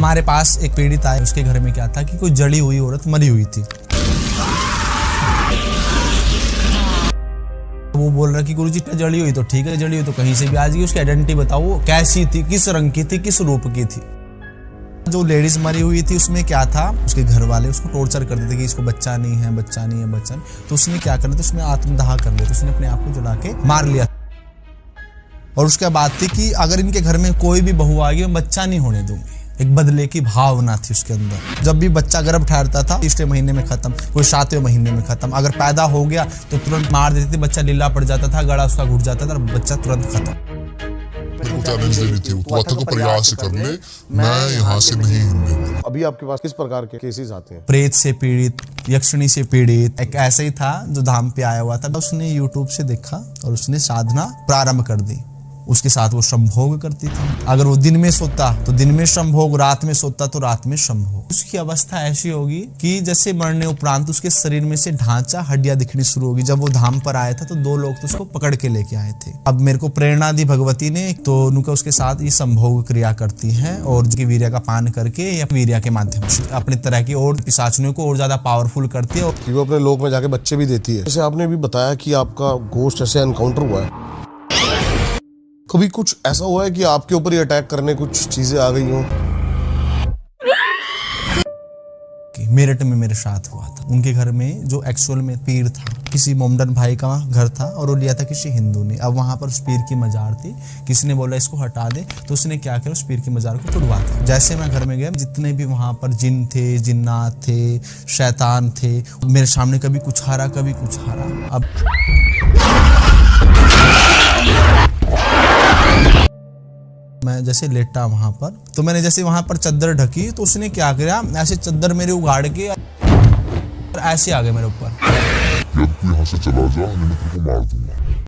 हमारे पास एक पीड़ित आए, उसके घर में क्या था कि कोई जड़ी हुई औरत मरी हुई थी। वो बोल रहा कि गुरुजी जड़ी हुई तो ठीक है, जड़ी हुई तो कहीं से भी आ जाएगी, उसकी आइडेंटिटी बताओ, वो कैसी थी, किस रंग की थी, किस रूप की थी। जो लेडीज मरी हुई थी उसमें क्या था, उसके घर वाले उसको टॉर्चर करते थे कि इसको बच्चा नहीं है, बच्चा नहीं है, बच्चा नहीं। तो उसने क्या करना था, उसमें आत्मदाह कर लिया, तो उसने अपने आप को जला के मार लिया। और उसके बाद थी कि अगर इनके घर में कोई भी बहू आ गई मैं बच्चा नहीं होने दूंगी। एक बदले की भावना थी उसके अंदर। जब भी बच्चा गर्भ ठहरता था 30वें महीने में खत्म, कोई 7वें महीने में खत्म। अगर पैदा हो गया तो तुरंत मार देती थी, बच्चा लीला पड़ जाता था, गला उसका घुट जाता था, बच्चा तुरंत खत्म। चैलेंज देनी थी, तो था को प्रयास कर ले, मैं यहाँ से नहीं हिलने। अभी आपके पास किस प्रकार के केसेस आते हैं? प्रेत से पीड़ित, यक्षिणी से पीड़ित। एक ऐसा ही था जो धाम पे आया हुआ था, उसने यूट्यूब से देखा और उसने साधना प्रारंभ कर दी। उसके साथ वो श्रमभोग करती थी। अगर वो दिन में सोता तो दिन में श्रमभोग, रात में सोता तो रात में श्रमभोग। उसकी अवस्था ऐसी होगी कि जैसे मरने उपरांत उसके शरीर में से ढांचा, हड्डियां दिखनी शुरू होगी। जब वो धाम पर आया था तो 2 लोग तो उसको पकड़ के लेके आए थे। अब मेरे को प्रेरणा दी भगवती ने, तो उनका उसके साथ ये संभोग क्रिया करती है और उसकी वीर्य का पान करके या वीर्य के माध्यम से अपने तरह की और पिशाचनियों को और ज्यादा पावरफुल करती है। वो अपने लोक में जाके बच्चे भी देती है। जैसे आपने भी बताया कि आपका घोस्ट ऐसे एनकाउंटर हुआ है, कभी कुछ ऐसा हुआ है कि आपके ऊपर ही अटैक करने कुछ चीजें आ गई हों? मेरठ में मेरे साथ हुआ था। उनके घर में जो एक्चुअल में पीर था, किसी मोमडन भाई का घर था और वो लिया था किसी हिंदू ने। अब वहां पर उस पीर की मजार थी, किसी ने बोला इसको हटा दे, तो उसने क्या किया, उस पीर की मजार को तोड़वा दिया। जैसे मैं घर में गया, जितने भी वहां पर जिन थे, जिन्नात थे, शैतान थे, मेरे सामने कभी कुछ हारा, कभी कुछ हारा। अब मैं जैसे लेटा वहां पर, तो मैंने जैसे वहां पर चद्दर ढकी तो उसने क्या किया, ऐसे चद्दर मेरे उगाड़ के ऐसे आ गए मेरे ऊपर। यहाँ से चला जा, मैं तेरे को मार दूंगा।